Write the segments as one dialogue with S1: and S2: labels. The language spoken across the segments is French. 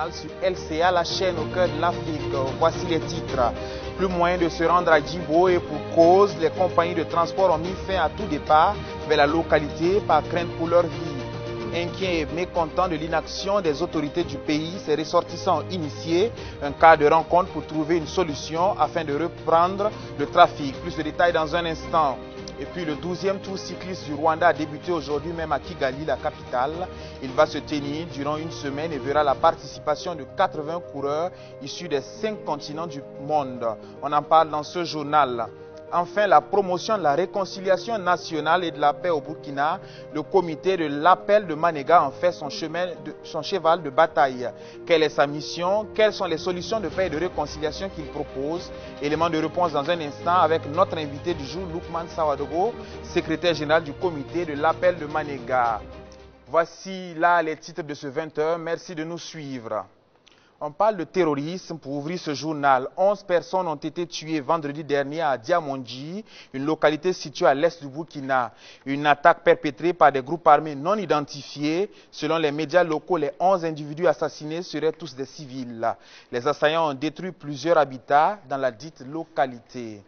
S1: internationale sur LCA, la chaîne au cœur de l'Afrique. Voici les titres. Plus moyen de se rendre à Djibo et pour cause, les compagnies de transport ont mis fin à tout départ vers la localité par crainte pour leur vie. Inquiets et mécontents de l'inaction des autorités du pays, ces ressortissants ont initié un cas de rencontre pour trouver une solution afin de reprendre le trafic. Plus de détails dans un instant. Et puis le 12e tour cycliste du Rwanda a débuté aujourd'hui même à Kigali, la capitale. Il va se tenir durant une semaine et verra la participation de 80 coureurs issus des 5 continents du monde. On en parle dans ce journal. Enfin, la promotion de la réconciliation nationale et de la paix au Burkina, le comité de l'appel de Manega en fait son cheval de bataille. Quelle est sa mission? Quelles sont les solutions de paix et de réconciliation qu'il propose? Élément de réponse dans un instant avec notre invité du jour, Lukman Sawadogo, secrétaire général du comité de l'appel de Manega. Voici là les titres de ce 20h. Merci de nous suivre. On parle de terrorisme pour ouvrir ce journal. 11 personnes ont été tuées vendredi dernier à Diamondji, une localité située à l'est du Burkina. Une attaque perpétrée par des groupes armés non identifiés. Selon les médias locaux, les 11 individus assassinés seraient tous des civils. Les assaillants ont détruit plusieurs habitats dans la dite localité.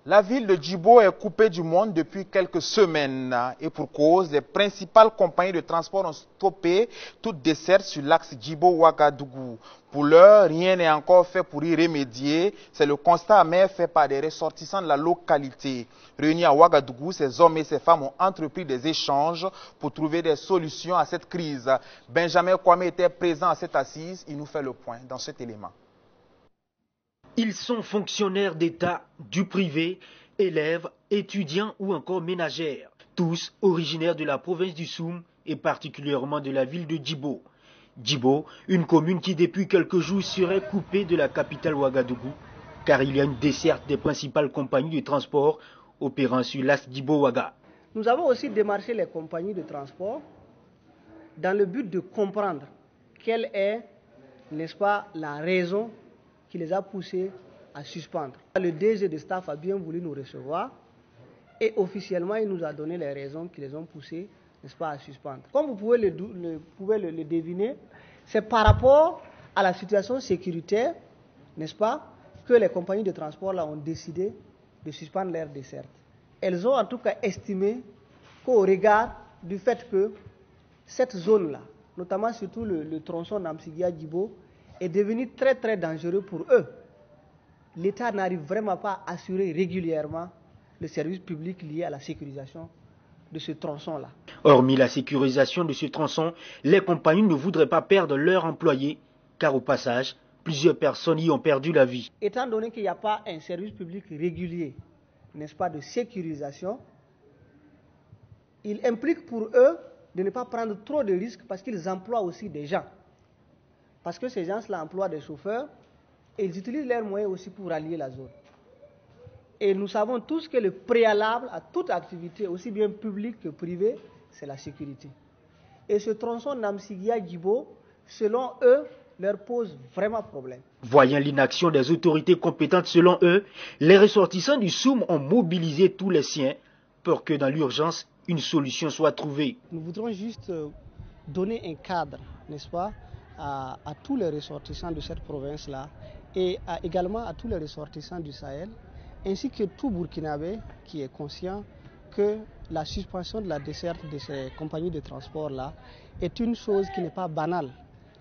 S1: La ville de Djibo est coupée du monde depuis quelques semaines et pour cause, les principales compagnies de transport ont stoppé toute desserte sur l'axe Djibo-Ouagadougou. Pour l'heure, rien n'est encore fait pour y remédier. C'est le constat amer fait par des ressortissants de la localité. Réunis à Ouagadougou, ces hommes et ces femmes ont entrepris des échanges pour trouver des solutions à cette crise. Benjamin Kwame était présent à cette assise. Il nous fait le point dans cet élément.
S2: Ils sont fonctionnaires d'État, du privé, élèves, étudiants ou encore ménagères. Tous originaires de la province du Soum et particulièrement de la ville de Djibo. Djibo, une commune qui depuis quelques jours serait coupée de la capitale Ouagadougou, car il y a une desserte des principales compagnies de transport opérant sur l'axe Djibo-Ouaga.
S3: Nous avons aussi démarché les compagnies de transport dans le but de comprendre quelle est, n'est-ce pas, la raison qui les a poussés à suspendre. Le DG de staff a bien voulu nous recevoir et officiellement il nous a donné les raisons qui les ont poussés, n'est-ce pas, à suspendre. Comme vous pouvez le deviner, c'est par rapport à la situation sécuritaire, n'est-ce pas, que les compagnies de transport là ont décidé de suspendre leur desserte. Elles ont en tout cas estimé qu'au regard du fait que cette zone-là, notamment surtout le tronçon Namsigia-Djibo, est devenu très très dangereux pour eux. L'État n'arrive vraiment pas à assurer régulièrement le service public lié à la sécurisation de ce tronçon-là.
S2: Hormis la sécurisation de ce tronçon, les compagnies ne voudraient pas perdre leurs employés, car au passage, plusieurs personnes y ont perdu la vie.
S3: Étant donné qu'il n'y a pas un service public régulier, n'est-ce pas, de sécurisation, il implique pour eux de ne pas prendre trop de risques parce qu'ils emploient aussi des gens. Parce que ces gens-là emploient des chauffeurs et ils utilisent leurs moyens aussi pour rallier la zone. Et nous savons tous que le préalable à toute activité, aussi bien publique que privée, c'est la sécurité. Et ce tronçon Namsigia-Djibo, selon eux, leur pose vraiment problème.
S2: Voyant l'inaction des autorités compétentes selon eux, les ressortissants du Soum ont mobilisé tous les siens pour que dans l'urgence, une solution soit trouvée.
S3: Nous voudrons juste donner un cadre, n'est-ce pas, à tous les ressortissants de cette province-là et également à tous les ressortissants du Sahel, ainsi que tout Burkinabé qui est conscient que la suspension de la desserte de ces compagnies de transport-là est une chose qui n'est pas banale,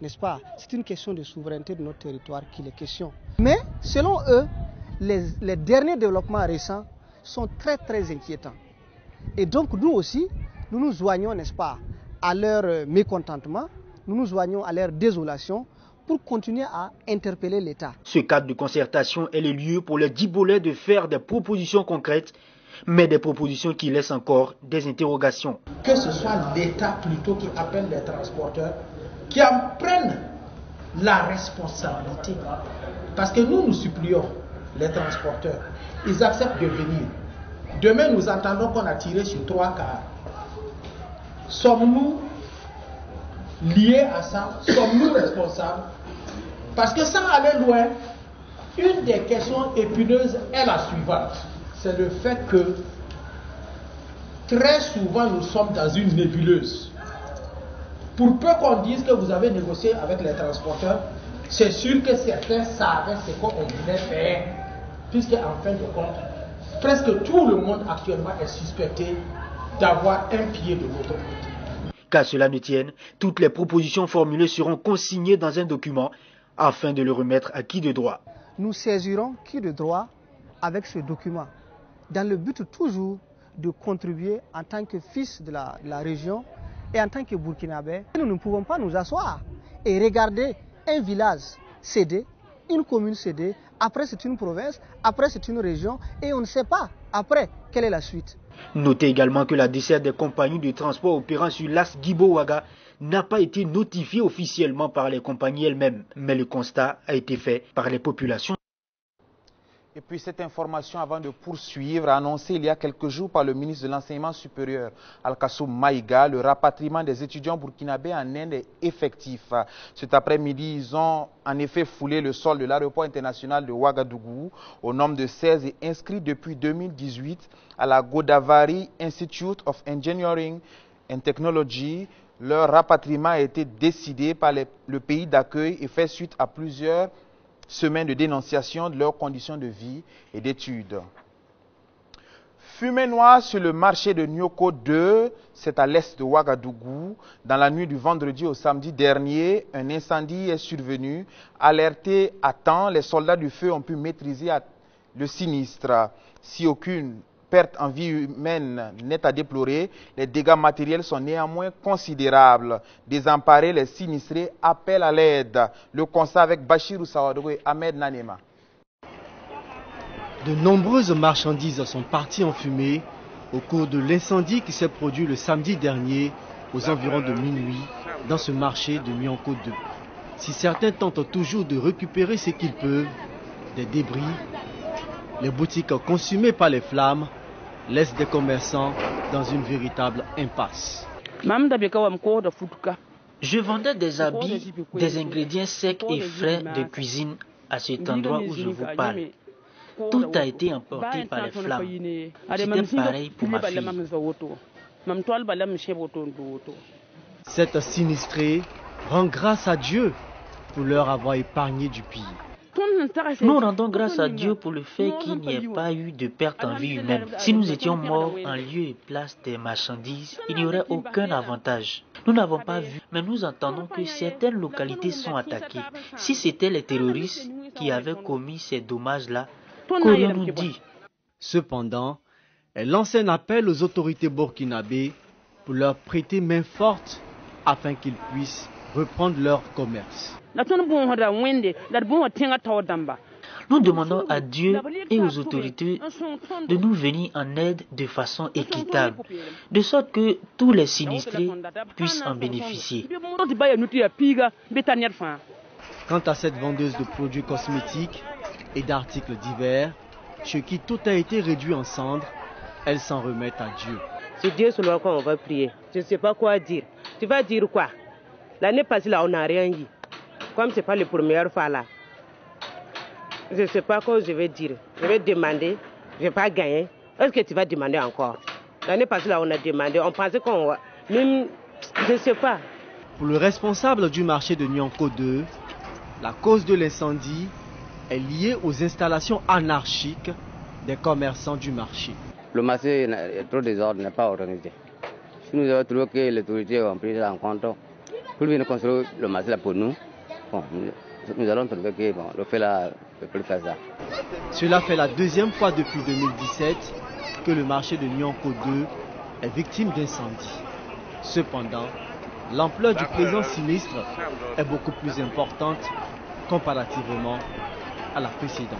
S3: n'est-ce pas? C'est une question de souveraineté de notre territoire qu'il est question. Mais selon eux, les derniers développements récents sont très très inquiétants. Et donc nous aussi, nous nous joignons, n'est-ce pas, à leur mécontentement, nous nous joignons à leur désolation pour continuer à interpeller l'État.
S2: Ce cadre de concertation est le lieu pour les Djibolais de faire des propositions concrètes, mais des propositions qui laissent encore des interrogations.
S4: Que ce soit l'État plutôt qui appelle les transporteurs, qui en prennent la responsabilité. Parce que nous supplions les transporteurs, ils acceptent de venir. Demain, nous entendons qu'on a tiré sur 3 cars. Sommes-nous liés à ça? Sommes-nous responsables? Parce que sans aller loin, une des questions épineuses est la suivante. C'est le fait que très souvent nous sommes dans une nébuleuse. Pour peu qu'on dise que vous avez négocié avec les transporteurs, c'est sûr que certains savaient ce qu'on voulait faire, puisque en fin de compte, presque tout le monde actuellement est suspecté d'avoir un pied de l'autre côté.
S2: Qu'à cela ne tienne, toutes les propositions formulées seront consignées dans un document afin de le remettre à qui de droit.
S3: Nous saisirons qui de droit avec ce document, dans le but toujours de contribuer en tant que fils de la région et en tant que Burkinabé. Nous ne pouvons pas nous asseoir et regarder un village cédé, une commune cédée, après c'est une province, après c'est une région et on ne sait pas après quelle est la suite.
S2: Notez également que la desserte des compagnies de transport opérant sur l'As Guibo-Ouaga n'a pas été notifiée officiellement par les compagnies elles-mêmes, mais le constat a été fait par les populations.
S1: Et puis cette information, avant de poursuivre, annoncée il y a quelques jours par le ministre de l'Enseignement supérieur, Al-Kassoum Maïga, le rapatriement des étudiants burkinabés en Inde est effectif. Cet après-midi, ils ont en effet foulé le sol de l'aéroport international de Ouagadougou au nombre de 16 et inscrits depuis 2018 à la Godavari Institute of Engineering and Technology. Leur rapatriement a été décidé par le pays d'accueil et fait suite à plusieurs semaines de dénonciation de leurs conditions de vie et d'études. Fumée noire sur le marché de Nyoko 2, c'est à l'est de Ouagadougou. Dans la nuit du vendredi au samedi dernier, un incendie est survenu. Alertés à temps, les soldats du feu ont pu maîtriser le sinistre. Si aucune perte en vie humaine n'est à déplorer, les dégâts matériels sont néanmoins considérables. Désemparés, les sinistrés appellent à l'aide. Le constat avec Bachirou Sawadogo et Ahmed Nanema.
S5: De nombreuses marchandises sont parties en fumée au cours de l'incendie qui s'est produit le samedi dernier aux environs de minuit dans ce marché de Nyoko 2. Si certains tentent toujours de récupérer ce qu'ils peuvent, des débris, les boutiques consumées par les flammes laissent des commerçants dans une véritable impasse.
S2: Je vendais des habits, des ingrédients secs et frais de cuisine à cet endroit où je vous parle. Tout a été emporté par les flammes. C'était pareil pour ma fille.
S5: Cette sinistrée rend grâce à Dieu pour leur avoir épargné du pire.
S2: Nous rendons grâce à Dieu pour le fait qu'il n'y ait pas eu de perte en vie humaine. Si nous étions morts en lieu et place des marchandises, il n'y aurait aucun avantage. Nous n'avons pas vu, mais nous entendons que certaines localités sont attaquées. Si c'était les terroristes qui avaient commis ces dommages-là, qu'aurions-nous dit?
S5: Cependant, elle lance un appel aux autorités burkinabées pour leur prêter main forte afin qu'ils puissent reprendre leur commerce.
S2: Nous demandons à Dieu et aux autorités de nous venir en aide de façon équitable, de sorte que tous les sinistrés puissent en bénéficier.
S5: Quant à cette vendeuse de produits cosmétiques et d'articles divers, chez qui tout a été réduit en cendres, elle s'en remet à Dieu.
S6: C'est Dieu seulement qu'on va prier. Je ne sais pas quoi dire. Tu vas dire quoi? L'année passée, là, on n'a rien eu. Comme ce n'est pas la première fois là. Je ne sais pas quoi je vais dire. Je vais demander. Je ne vais pas gagner. Est-ce que tu vas demander encore? L'année passée, là, on a demandé. On pensait qu'on va... Même... Je ne sais pas.
S5: Pour le responsable du marché de Nyoko 2, la cause de l'incendie est liée aux installations anarchiques des commerçants du marché.
S7: Le marché est trop désordre, n'est pas organisé. Si nous avons trouvé que les autorités ont pris ça en compte, pour venir construire le marché là pour nous, bon, nous allons trouver que bon, le fait là ne peut plus faire ça.
S5: Cela fait la deuxième fois depuis 2017 que le marché de Nyoko 2 est victime d'incendie. Cependant, l'ampleur du présent sinistre est beaucoup plus importante comparativement à la précédente.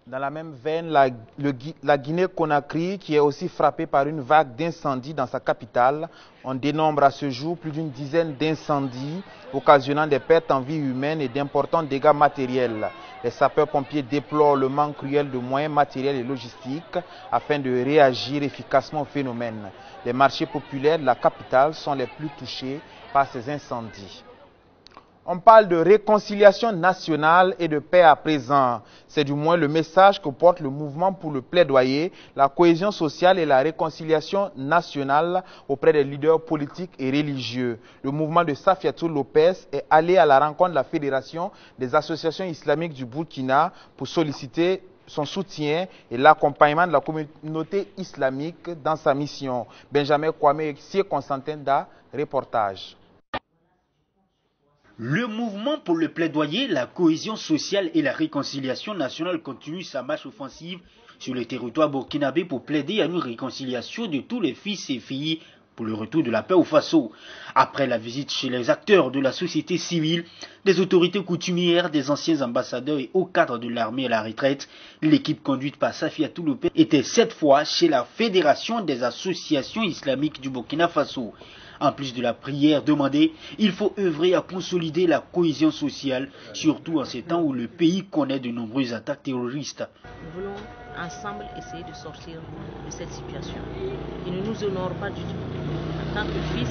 S1: Dans la même veine, la Guinée-Conakry, qui est aussi frappée par une vague d'incendies dans sa capitale, on dénombre à ce jour plus d'une dizaine d'incendies, occasionnant des pertes en vie humaine et d'importants dégâts matériels. Les sapeurs-pompiers déplorent le manque cruel de moyens matériels et logistiques afin de réagir efficacement au phénomène. Les marchés populaires de la capitale sont les plus touchés par ces incendies. On parle de réconciliation nationale et de paix à présent. C'est du moins le message que porte le mouvement pour le plaidoyer, la cohésion sociale et la réconciliation nationale auprès des leaders politiques et religieux. Le mouvement de Safiatou Lopez est allé à la rencontre de la Fédération des associations islamiques du Burkina pour solliciter son soutien et l'accompagnement de la communauté islamique dans sa mission. Benjamin Kwame et Xié Constantin Da, reportage.
S2: Le mouvement pour le plaidoyer, la cohésion sociale et la réconciliation nationale continue sa marche offensive sur le territoire burkinabé pour plaider à une réconciliation de tous les fils et filles pour le retour de la paix au Faso. Après la visite chez les acteurs de la société civile, des autorités coutumières, des anciens ambassadeurs et hauts cadres de l'armée à la retraite, l'équipe conduite par Safiatou Lopez était cette fois chez la Fédération des associations islamiques du Burkina Faso. En plus de la prière demandée, il faut œuvrer à consolider la cohésion sociale, surtout en ces temps où le pays connaît de nombreuses attaques terroristes.
S8: Nous voulons ensemble essayer de sortir de cette situation qui ne nous honore pas du tout. En tant que fils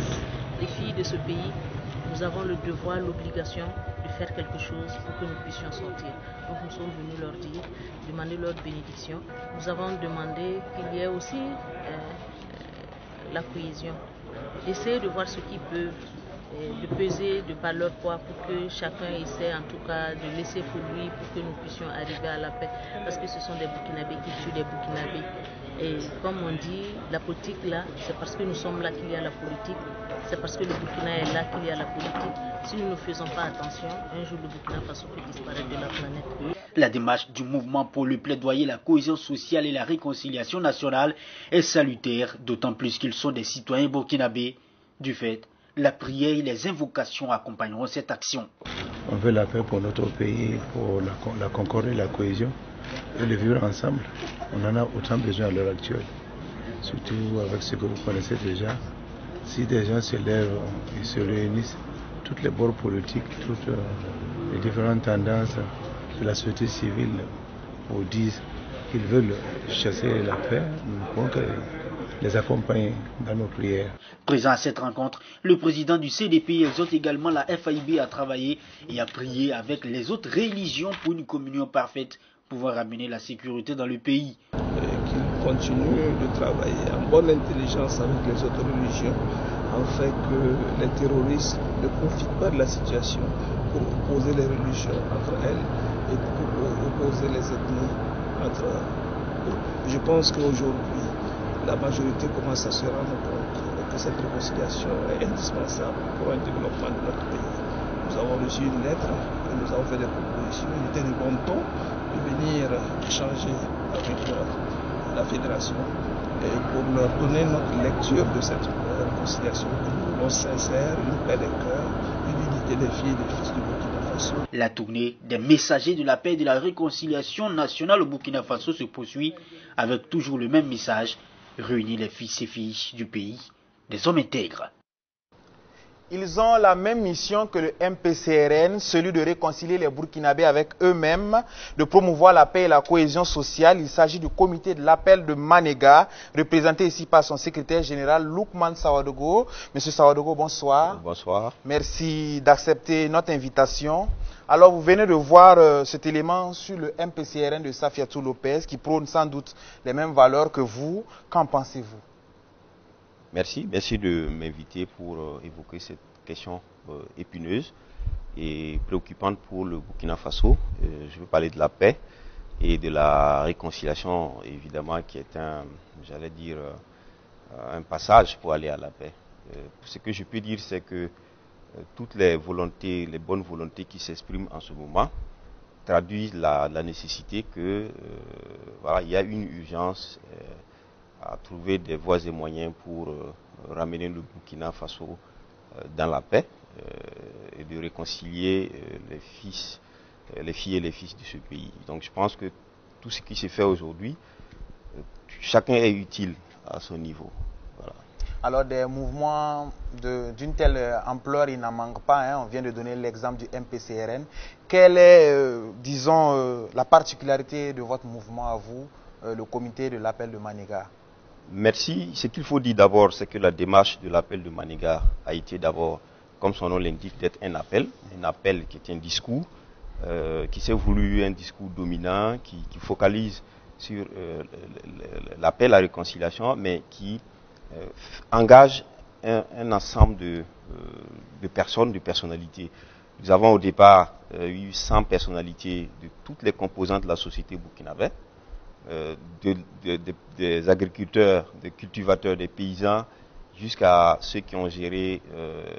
S8: et filles de ce pays, nous avons le devoir, l'obligation de faire quelque chose pour que nous puissions sortir. Donc nous sommes venus leur dire, demander leur bénédiction. Nous avons demandé qu'il y ait aussi la cohésion. D'essayer de voir ce qui peut de peser de par leur poids pour que chacun essaie en tout cas de laisser pour lui pour que nous puissions arriver à la paix. Parce que ce sont des Burkinabés qui tuent des Burkinabés. Et comme on dit, la politique là, c'est parce que nous sommes là qu'il y a la politique. C'est parce que le Burkina est là qu'il y a la politique. Si nous ne faisons pas attention, un jour le Burkina Faso peut disparaître de la planète.
S2: La démarche du mouvement pour le plaidoyer, la cohésion sociale et la réconciliation nationale est salutaire, d'autant plus qu'ils sont des citoyens burkinabés. Du fait, la prière et les invocations accompagneront cette action.
S9: On veut la paix pour notre pays, pour la concorde et la cohésion, et le vivre ensemble. On en a autant besoin à l'heure actuelle, surtout avec ce que vous connaissez déjà. Si des gens se lèvent et se réunissent, toutes les bords politiques, toutes les différentes tendances de la société civile vous disent qu'ils veulent chasser la paix, nous pouvons les accompagner dans nos prières.
S2: Présent à cette rencontre, le président du CDP exhorte également la FAIB à travailler et à prier avec les autres religions pour une communion parfaite, pouvoir ramener la sécurité dans le pays.
S10: Qu'ils continuent de travailler en bonne intelligence avec les autres religions, afin que les terroristes ne profitent pas de la situation pour opposer les religions entre elles et pour opposer les ethnies entre eux. Je pense qu'aujourd'hui, la majorité commence à se rendre compte que cette réconciliation est indispensable pour un développement de notre pays. Nous avons reçu une lettre et nous avons fait des propositions. Il était de bon ton de venir échanger avec la fédération et pour leur donner notre lecture de cette réconciliation. Nous voulons sincère, une paix des cœurs, une unité des filles et des fils du Burkina Faso.
S2: La tournée des messagers de la paix et de la réconciliation nationale au Burkina Faso se poursuit avec toujours le même message: réunir les fils et filles du pays, des hommes intègres.
S1: Ils ont la même mission que le MPCRN, celui de réconcilier les Burkinabés avec eux-mêmes, de promouvoir la paix et la cohésion sociale. Il s'agit du comité de l'appel de Manega, représenté ici par son secrétaire général, Loukman Sawadogo. Monsieur Sawadogo, bonsoir.
S11: Bonsoir.
S1: Merci d'accepter notre invitation. Alors, vous venez de voir cet élément sur le MPCRN de Safiatou Lopez, qui prône sans doute les mêmes valeurs que vous. Qu'en pensez-vous?
S11: Merci de m'inviter pour évoquer cette question épineuse et préoccupante pour le Burkina Faso. Je veux parler de la paix et de la réconciliation, évidemment, qui est un passage pour aller à la paix. Ce que je peux dire, c'est que toutes les volontés, les bonnes volontés qui s'expriment en ce moment traduisent la nécessité que il y a une urgence à trouver des voies et moyens pour ramener le Burkina Faso dans la paix et de réconcilier les filles et les fils de ce pays. Donc je pense que tout ce qui se fait aujourd'hui, chacun est utile à son niveau. Voilà.
S1: Alors des mouvements d'une telle ampleur, il n'en manque pas. Hein. On vient de donner l'exemple du MPCRN. Quelle est, disons, la particularité de votre mouvement à vous, le comité de l'appel de Manega?
S11: Merci. Ce qu'il faut dire d'abord, c'est que la démarche de l'appel de Manega a été d'abord comme son nom l'indique, d'être un appel qui est un discours, qui s'est voulu un discours dominant, qui focalise sur l'appel à la réconciliation, mais qui engage un ensemble de personnes, de personnalités. Nous avons au départ eu 100 personnalités de toutes les composantes de la société burkinabé, des agriculteurs, des cultivateurs, des paysans, jusqu'à ceux qui ont géré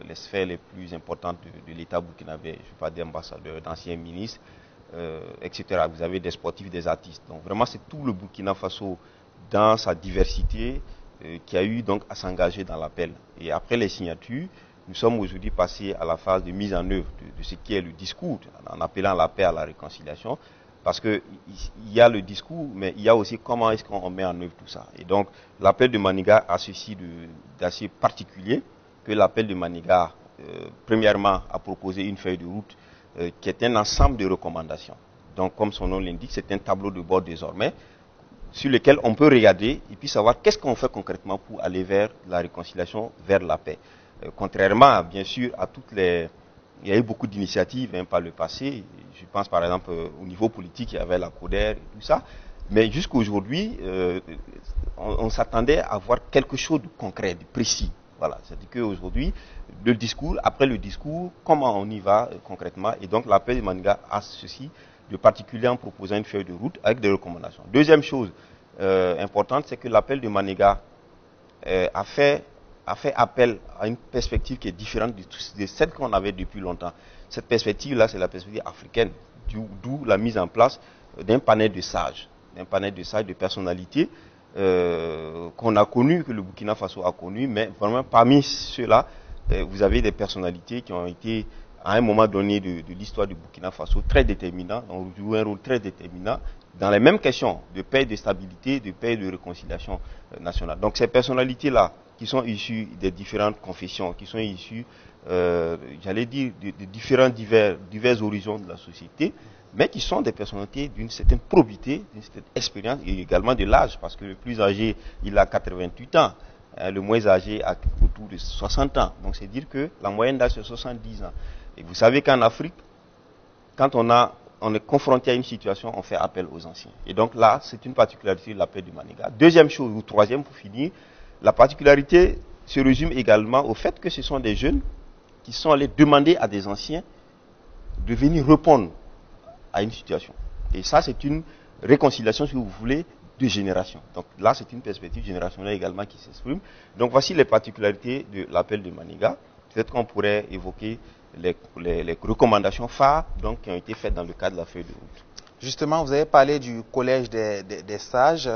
S11: les sphères les plus importantes de l'État burkinabé. Je ne sais pas, des ambassadeurs, d'anciens ministres, etc. Vous avez des sportifs, des artistes. Donc vraiment, c'est tout le Burkina Faso dans sa diversité qui a eu donc à s'engager dans l'appel. Et après les signatures, nous sommes aujourd'hui passés à la phase de mise en œuvre de ce qui est le discours, en appelant la paix à la réconciliation. Parce qu'il y a le discours, mais il y a aussi comment est-ce qu'on met en œuvre tout ça. Et donc, l'appel de Manigat a ceci d'assez particulier, que l'appel de Manigat, premièrement, a proposé une feuille de route qui est un ensemble de recommandations. Donc, comme son nom l'indique, c'est un tableau de bord désormais, sur lequel on peut regarder et puis savoir qu'est-ce qu'on fait concrètement pour aller vers la réconciliation, vers la paix. Contrairement, bien sûr, à toutes les... Il y a eu beaucoup d'initiatives par le passé. Je pense par exemple au niveau politique, il y avait la CODER et tout ça. Mais jusqu'à aujourd'hui, on s'attendait à voir quelque chose de concret, de précis. Voilà. C'est-à-dire qu'aujourd'hui, le discours, après le discours, comment on y va concrètement. Et donc l'appel de Manigat a ceci de particulier en proposant une feuille de route avec des recommandations. Deuxième chose importante, c'est que l'appel de Manigat a fait appel à une perspective qui est différente de celle qu'on avait depuis longtemps. Cette perspective-là, c'est la perspective africaine, d'où la mise en place d'un panel de sages, de personnalités qu'on a connues, que le Burkina Faso a connues, mais vraiment parmi ceux-là, vous avez des personnalités qui ont été, à un moment donné de l'histoire du Burkina Faso, très déterminants, ont joué un rôle très déterminant dans les mêmes questions de paix, de stabilité, de paix et de réconciliation nationale. Donc ces personnalités-là, qui sont issus des différentes confessions, qui sont issus, j'allais dire, de différents divers horizons de la société, mais qui sont des personnalités d'une certaine probité, d'une certaine expérience et également de l'âge, parce que le plus âgé, il a 88 ans, le moins âgé a autour de 60 ans. Donc c'est dire que la moyenne d'âge c'est 70 ans. Et vous savez qu'en Afrique, quand on est confronté à une situation, on fait appel aux anciens. Et donc là, c'est une particularité de l'appel du Manigat. Deuxième chose, ou troisième pour finir, la particularité se résume également au fait que ce sont des jeunes qui sont allés demander à des anciens de venir répondre à une situation. Et ça, c'est une réconciliation, si vous voulez, de génération. Donc là, c'est une perspective générationnelle également qui s'exprime. Donc voici les particularités de l'appel de Manigat. Peut-être qu'on pourrait évoquer les recommandations phares donc, qui ont été faites dans le cadre de la feuille de route.
S1: Justement, vous avez parlé du collège des sages.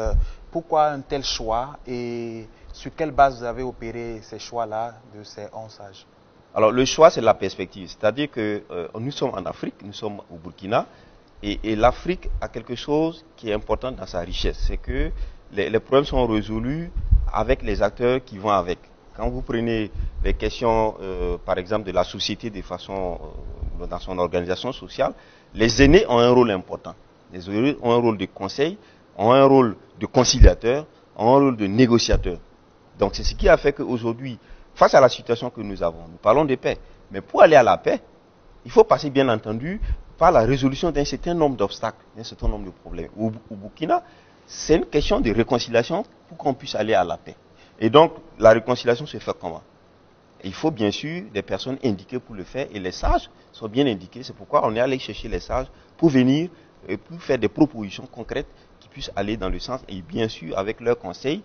S1: Pourquoi un tel choix et sur quelle base vous avez opéré ces choix-là de ces 11 sages?
S11: Alors le choix, c'est la perspective. C'est-à-dire que nous sommes en Afrique, nous sommes au Burkina, et l'Afrique a quelque chose qui est important dans sa richesse. C'est que les problèmes sont résolus avec les acteurs qui vont avec. Quand vous prenez les questions, par exemple, de la société de façon, dans son organisation sociale, les aînés ont un rôle important. Les aînés ont un rôle de conseil, ont un rôle de conciliateur, ont un rôle de négociateur. Donc c'est ce qui a fait qu'aujourd'hui, face à la situation que nous avons, nous parlons de paix. Mais pour aller à la paix, il faut passer bien entendu par la résolution d'un certain nombre d'obstacles, d'un certain nombre de problèmes. Au Burkina, c'est une question de réconciliation pour qu'on puisse aller à la paix. Et donc, la réconciliation se fait comment? Il faut bien sûr des personnes indiquées pour le faire, et les sages sont bien indiqués. C'est pourquoi on est allé chercher les sages pour venir et pour faire des propositions concrètes qui puissent aller dans le sens, et bien sûr avec leurs conseils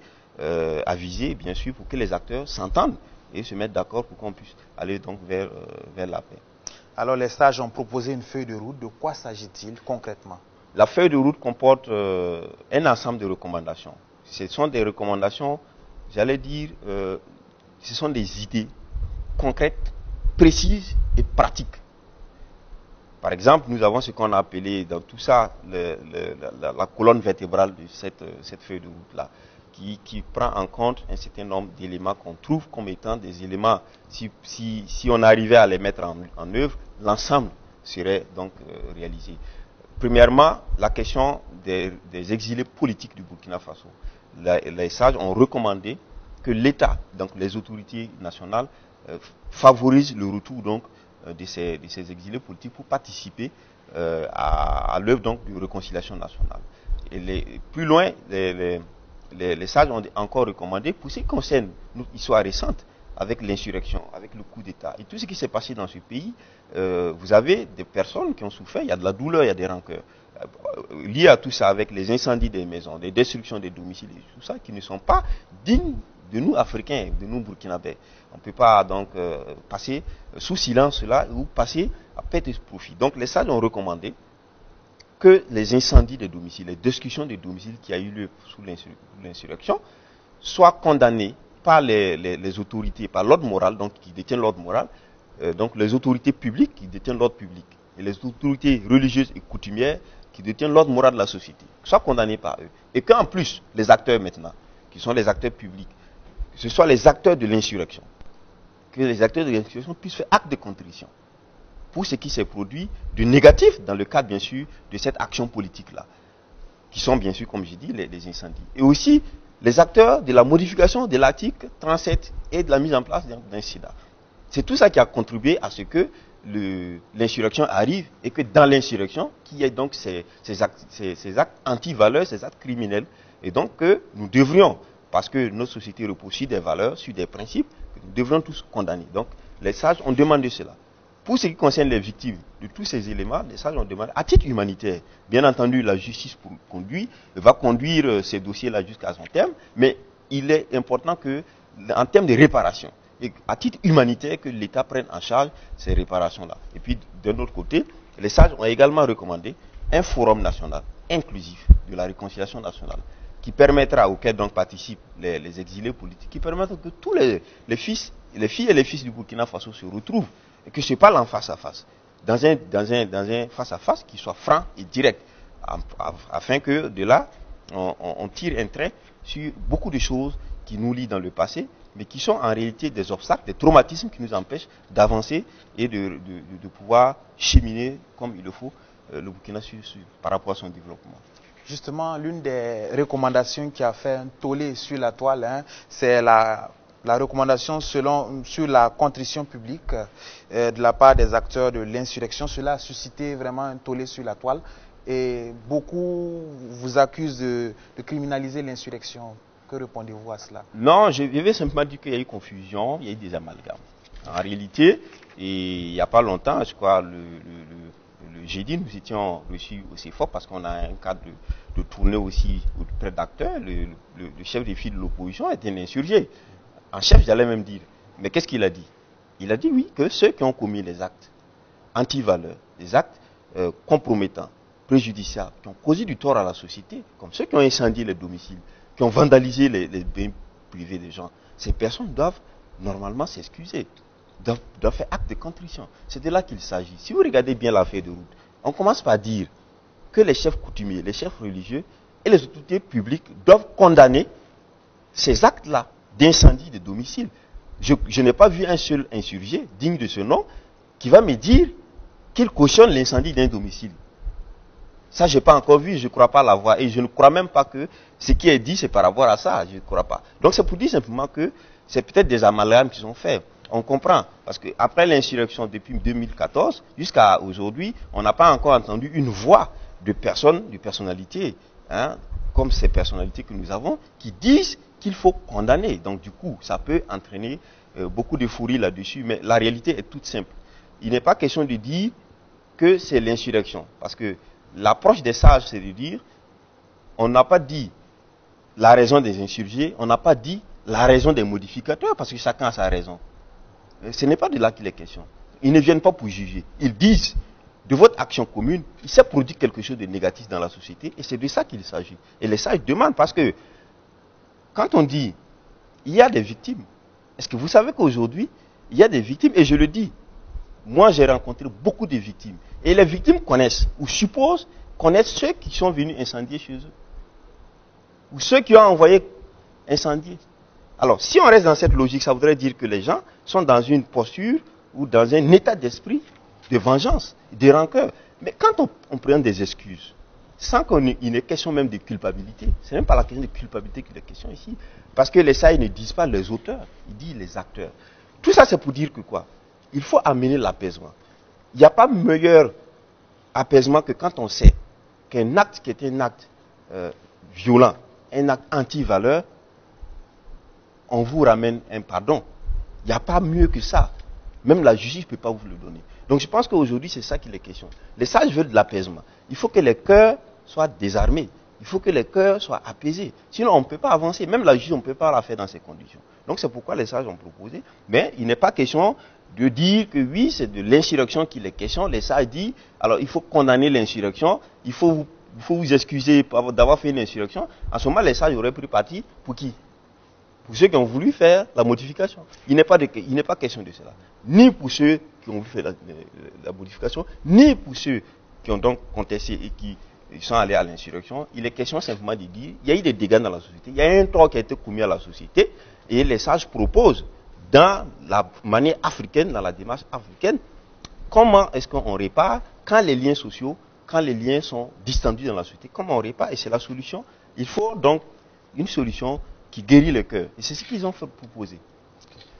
S11: avisés, bien sûr, pour que les acteurs s'entendent et se mettent d'accord pour qu'on puisse aller donc vers la paix.
S1: Alors les sages ont proposé une feuille de route. De quoi s'agit-il concrètement?
S11: La feuille de route comporte un ensemble de recommandations. Ce sont des recommandations, j'allais dire, ce sont des idées concrètes, précises et pratiques. Par exemple, nous avons ce qu'on a appelé dans tout ça la colonne vertébrale de cette feuille de route-là, qui prend en compte un certain nombre d'éléments qu'on trouve comme étant des éléments, si on arrivait à les mettre en œuvre, l'ensemble serait donc réalisé. Premièrement, la question des exilés politiques du Burkina Faso. Les sages ont recommandé que l'État, donc les autorités nationales, favorisent le retour donc de ces exilés politiques pour participer à l'œuvre donc de réconciliation nationale. Et plus loin, les sages ont encore recommandé, pour ce qui concerne l'histoire récente, avec l'insurrection, avec le coup d'État et tout ce qui s'est passé dans ce pays, vous avez des personnes qui ont souffert, il y a de la douleur, il y a des rancœurs. Liées à tout ça, avec les incendies des maisons, les destructions des domiciles, et tout ça, qui ne sont pas dignes de nous Africains, de nous Burkinabés. On ne peut pas donc passer sous silence cela ou passer à perte de profit. Donc les sages ont recommandé que les incendies des domiciles, les destructions des domiciles qui a eu lieu sous l'insurrection soient condamnés par les autorités, par l'ordre moral, donc qui détiennent l'ordre moral, donc les autorités publiques qui détiennent l'ordre public, et les autorités religieuses et coutumières qui détiennent l'ordre moral de la société, soient condamnés par eux. Et qu'en plus, les acteurs maintenant, qui sont les acteurs publics, que ce soit les acteurs de l'insurrection, que les acteurs de l'insurrection puissent faire acte de contrition pour ce qui s'est produit de négatif dans le cadre, bien sûr, de cette action politique-là, qui sont, bien sûr, comme j'ai dit, les incendies. Et aussi, les acteurs de la modification de l'article 37 et de la mise en place d'un SIDA. C'est tout ça qui a contribué à ce que l'insurrection arrive et que dans l'insurrection, qu'il y ait donc ces actes anti-valeurs, ces actes criminels. Et donc que nous devrions, parce que notre société repose sur des valeurs, sur des principes, que nous devrions tous condamner. Donc les sages ont demandé cela. Pour ce qui concerne les victimes de tous ces éléments, les sages ont demandé, à titre humanitaire, bien entendu, la justice va conduire ces dossiers-là jusqu'à son terme, mais il est important que, en termes de réparation, et à titre humanitaire, que l'État prenne en charge ces réparations-là. Et puis, d'un autre côté, les sages ont également recommandé un forum national inclusif de la réconciliation nationale, qui permettra, auquel donc participent les exilés politiques, qui permettra que tous les filles et les fils du Burkina Faso se retrouvent et que se parlent en face à face, dans un face à face qui soit franc et direct, afin que de là, on tire un trait sur beaucoup de choses qui nous lient dans le passé, mais qui sont en réalité des obstacles, des traumatismes qui nous empêchent d'avancer et de pouvoir cheminer comme il le faut le Burkina par rapport à son développement.
S1: Justement, l'une des recommandations qui a fait un tollé sur la toile, c'est la recommandation sur la contrition publique de la part des acteurs de l'insurrection. Cela a suscité vraiment un tollé sur la toile et beaucoup vous accusent de criminaliser l'insurrection. Que répondez-vous à cela?
S11: Non, je vais simplement dire qu'il y a eu confusion, il y a eu des amalgames. En réalité, il n'y a pas longtemps, je crois, le jeudi, nous étions reçus aussi fort parce qu'on a un cadre de tournée aussi auprès d'acteurs. Le chef des filles de l'opposition était un insurgé. En chef, j'allais même dire. Mais qu'est-ce qu'il a dit? Il a dit oui, que ceux qui ont commis les actes anti-valeurs, des actes compromettants, préjudiciables, qui ont causé du tort à la société, comme ceux qui ont incendié les domiciles, qui ont vandalisé les biens privés des gens, ces personnes doivent normalement s'excuser, doivent faire acte de contrition. C'est de là qu'il s'agit. Si vous regardez bien l'affaire de route, on commence par dire que les chefs coutumiers, les chefs religieux et les autorités publiques doivent condamner ces actes-là d'incendie de domicile. Je n'ai pas vu un seul insurgé digne de ce nom qui va me dire qu'il cautionne l'incendie d'un domicile. Ça, je n'ai pas encore vu, je ne crois pas l'avoir. Et je ne crois même pas que ce qui est dit, c'est par rapport à ça. Je ne crois pas. Donc, c'est pour dire simplement que c'est peut-être des amalgames qui sont faits. On comprend. Parce qu'après l'insurrection depuis 2014, jusqu'à aujourd'hui, on n'a pas encore entendu une voix de personnes, de personnalités, comme ces personnalités que nous avons, qui disent qu'il faut condamner. Donc, du coup, ça peut entraîner beaucoup d'euphorie là-dessus. Mais la réalité est toute simple. Il n'est pas question de dire que c'est l'insurrection. Parce que l'approche des sages, c'est de dire, on n'a pas dit la raison des insurgés, on n'a pas dit la raison des modificateurs, parce que chacun a sa raison. Ce n'est pas de là qu'il est question. Ils ne viennent pas pour juger. Ils disent, de votre action commune, il s'est produit quelque chose de négatif dans la société, et c'est de ça qu'il s'agit. Et les sages demandent, parce que, quand on dit, il y a des victimes, est-ce que vous savez qu'aujourd'hui, il y a des victimes, et je le dis, moi j'ai rencontré beaucoup de victimes, et les victimes connaissent, ou supposent, connaissent ceux qui sont venus incendier chez eux, ou ceux qui ont envoyé incendier. Alors, si on reste dans cette logique, ça voudrait dire que les gens sont dans une posture, ou dans un état d'esprit de vengeance, de rancœur. Mais quand on prend des excuses, sans qu'il n'ait question même de culpabilité. Ce n'est même pas la question de culpabilité qu'il est question ici. Parce que les SAI ne disent pas les auteurs, ils disent les acteurs. Tout ça, c'est pour dire que quoi? Il faut amener l'apaisement. Il n'y a pas meilleur apaisement que quand on sait qu'un acte qui est un acte violent, un acte anti-valeur, on vous ramène un pardon. Il n'y a pas mieux que ça. Même la justice ne peut pas vous le donner. Donc je pense qu'aujourd'hui, c'est ça qu'il est question. Les sages veulent de l'apaisement. Il faut que les cœurs soient désarmés. Il faut que les cœurs soient apaisés. Sinon, on ne peut pas avancer. Même la justice, on ne peut pas la faire dans ces conditions. Donc c'est pourquoi les sages ont proposé. Mais il n'est pas question de dire que oui, c'est de l'insurrection qu'il est question. Les sages disent, alors il faut condamner l'insurrection. Il faut vous excuser d'avoir fait une insurrection. En ce moment, les sages auraient pris parti pour qui? Pour ceux qui ont voulu faire la modification. Il n'est pas question de cela. Ni pour ceux qui ont voulu faire la modification, ni pour ceux qui ont donc contesté et qui sont allés à l'insurrection. Il est question simplement de dire il y a eu des dégâts dans la société, il y a un tort qui a été commis à la société, et les sages proposent, dans la manière africaine, dans la démarche africaine, comment est-ce qu'on répare quand les liens sociaux, quand les liens sont distendus dans la société, comment on répare, et c'est la solution. Il faut donc une solution qui guérit le cœur. Et c'est ce qu'ils ont fait proposer.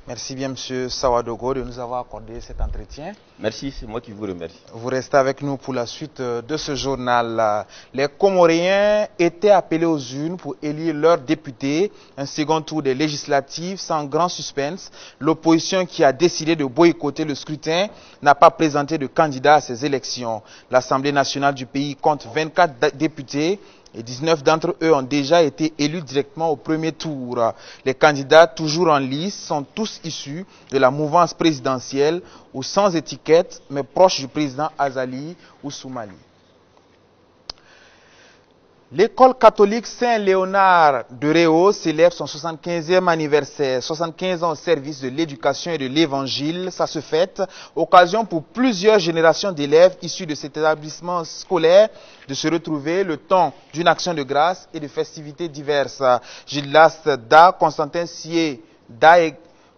S1: Merci bien, M. Sawadogo, de nous avoir accordé cet entretien.
S11: Merci, c'est moi qui vous remercie.
S1: Vous restez avec nous pour la suite de ce journal. Les Comoriens étaient appelés aux urnes pour élire leurs députés. Un second tour des législatives sans grand suspense. L'opposition qui a décidé de boycotter le scrutin n'a pas présenté de candidat à ces élections. L'Assemblée nationale du pays compte 24 députés. Et 19 d'entre eux ont déjà été élus directement au premier tour. Les candidats toujours en lice sont tous issus de la mouvance présidentielle ou sans étiquette, mais proches du président Azali ou Soumali. L'école catholique Saint-Léonard de Réau célèbre son 75e anniversaire. 75 ans au service de l'éducation et de l'évangile. Ça se fête, occasion pour plusieurs générations d'élèves issus de cet établissement scolaire de se retrouver le temps d'une action de grâce et de festivités diverses. Gildas Da, Constantin Sié Da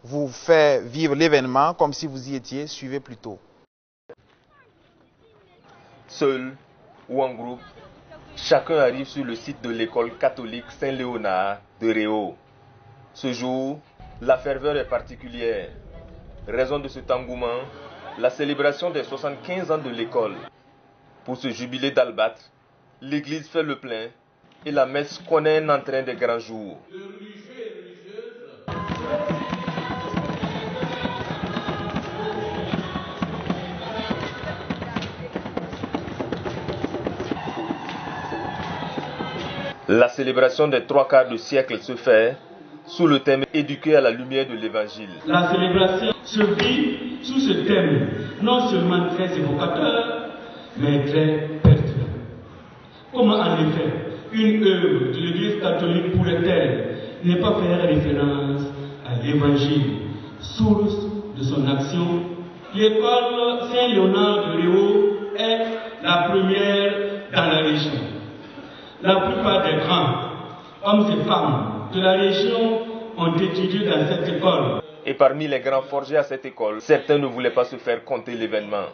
S1: vous fait vivre l'événement comme si vous y étiez. Suivez plutôt.
S12: Seul ou en groupe, chacun arrive sur le site de l'école catholique Saint-Léonard de Réau. Ce jour, la ferveur est particulière. Raison de cet engouement, la célébration des 75 ans de l'école. Pour ce jubilé d'Albâtre, l'église fait le plein et la messe connaît un entrain des grands jours. La célébration des 3/4 de siècle se fait sous le thème « Éduquer à la lumière de l'Évangile ».
S13: La célébration se vit sous ce thème, non seulement très évocateur, mais très pertinent. Comment en effet une œuvre de l'Église catholique pourrait-elle ne pas faire référence à l'Évangile, source de son action? L'école Saint-Léonard de Réau est la première dans la région. La plupart des grands hommes et femmes de la région ont étudié dans cette école.
S12: Et parmi les grands forgés à cette école, certains ne voulaient pas se faire compter l'événement.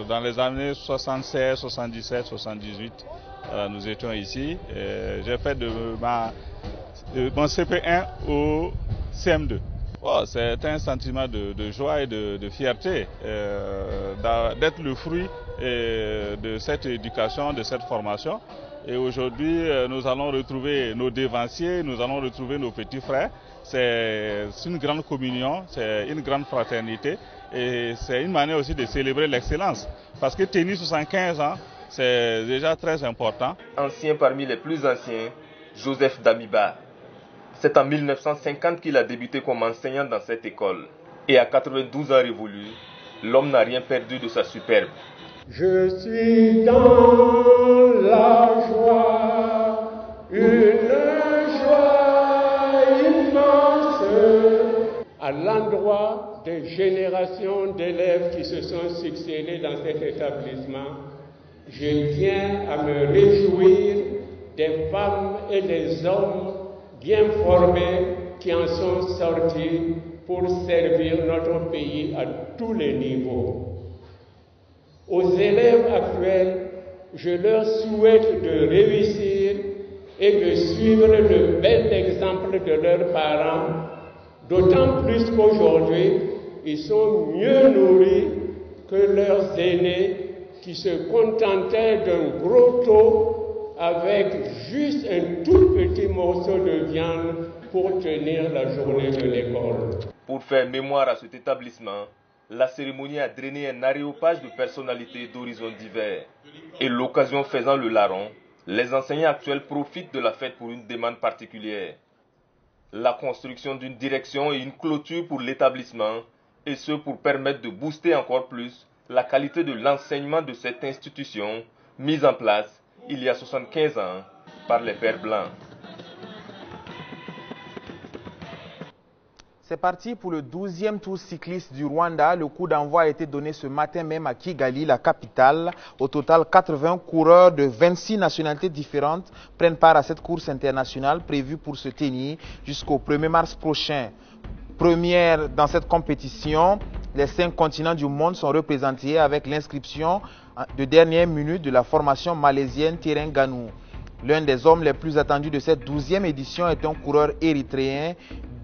S14: Dans les années 76, 77, 78, nous étions ici. J'ai fait de mon CP1 au CM2. Oh, c'est un sentiment de joie et de fierté d'être le fruit de cette éducation, de cette formation. Et aujourd'hui, nous allons retrouver nos devanciers, nous allons retrouver nos petits frères. C'est une grande communion, c'est une grande fraternité et c'est une manière aussi de célébrer l'excellence. Parce que tenir 75 ans, c'est déjà très important.
S12: Ancien parmi les plus anciens, Joseph Damiba. C'est en 1950 qu'il a débuté comme enseignant dans cette école. Et à 92 ans révolus, l'homme n'a rien perdu de sa superbe.
S15: Je suis dans la joie, une joie immense, à l'endroit des générations d'élèves qui se sont succédés dans cet établissement. Je tiens à me réjouir des femmes et des hommes bien formés qui en sont sortis pour servir notre pays à tous les niveaux. Aux élèves actuels, je leur souhaite de réussir et de suivre le bel exemple de leurs parents, d'autant plus qu'aujourd'hui, ils sont mieux nourris que leurs aînés qui se contentaient d'un gros taux avec juste un tout petit morceau de viande pour tenir la journée de l'école.
S12: Pour faire mémoire à cet établissement, la cérémonie a drainé un aréopage de personnalités d'horizons divers. Et l'occasion faisant le larron, les enseignants actuels profitent de la fête pour une demande particulière. La construction d'une direction et une clôture pour l'établissement, et ce pour permettre de booster encore plus la qualité de l'enseignement de cette institution, mise en place il y a 75 ans par les Pères Blancs.
S1: C'est parti pour le 12e tour cycliste du Rwanda. Le coup d'envoi a été donné ce matin même à Kigali, la capitale. Au total, 80 coureurs de 26 nationalités différentes prennent part à cette course internationale prévue pour se tenir jusqu'au 1er mars prochain. Première dans cette compétition, les 5 continents du monde sont représentés avec l'inscription de dernière minute de la formation malaisienne Terengganu. L'un des hommes les plus attendus de cette 12e édition est un coureur érythréen,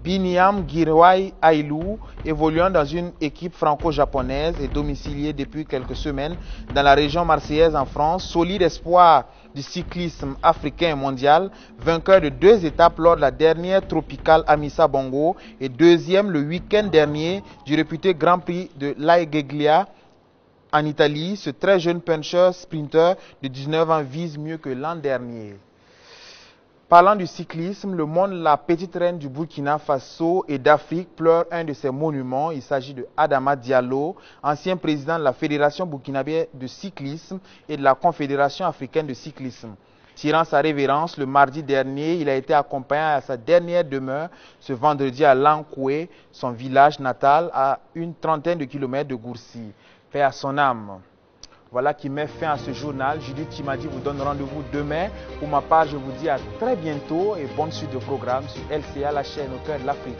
S1: Biniam Girway Ailou, évoluant dans une équipe franco-japonaise et domicilié depuis quelques semaines dans la région marseillaise en France. Solide espoir du cyclisme africain et mondial, vainqueur de 2 étapes lors de la dernière tropicale Amissa Bongo et deuxième le week-end dernier du réputé Grand Prix de Laigeglia en Italie. Ce très jeune puncher sprinter de 19 ans vise mieux que l'an dernier. Parlant du cyclisme, le monde, la petite reine du Burkina Faso et d'Afrique pleure un de ses monuments. Il s'agit de Adama Diallo, ancien président de la Fédération burkinabé de cyclisme et de la Confédération africaine de cyclisme. Tirant sa révérence le mardi dernier, il a été accompagné à sa dernière demeure ce vendredi à Lankoué, son village natal, à une trentaine de kilomètres de Gourcy. Paix à son âme. Voilà qui met fin à ce journal. Judith Timadi vous donne rendez-vous demain. Pour ma part, je vous dis à très bientôt et bonne suite de programme sur LCA, la chaîne au cœur de l'Afrique.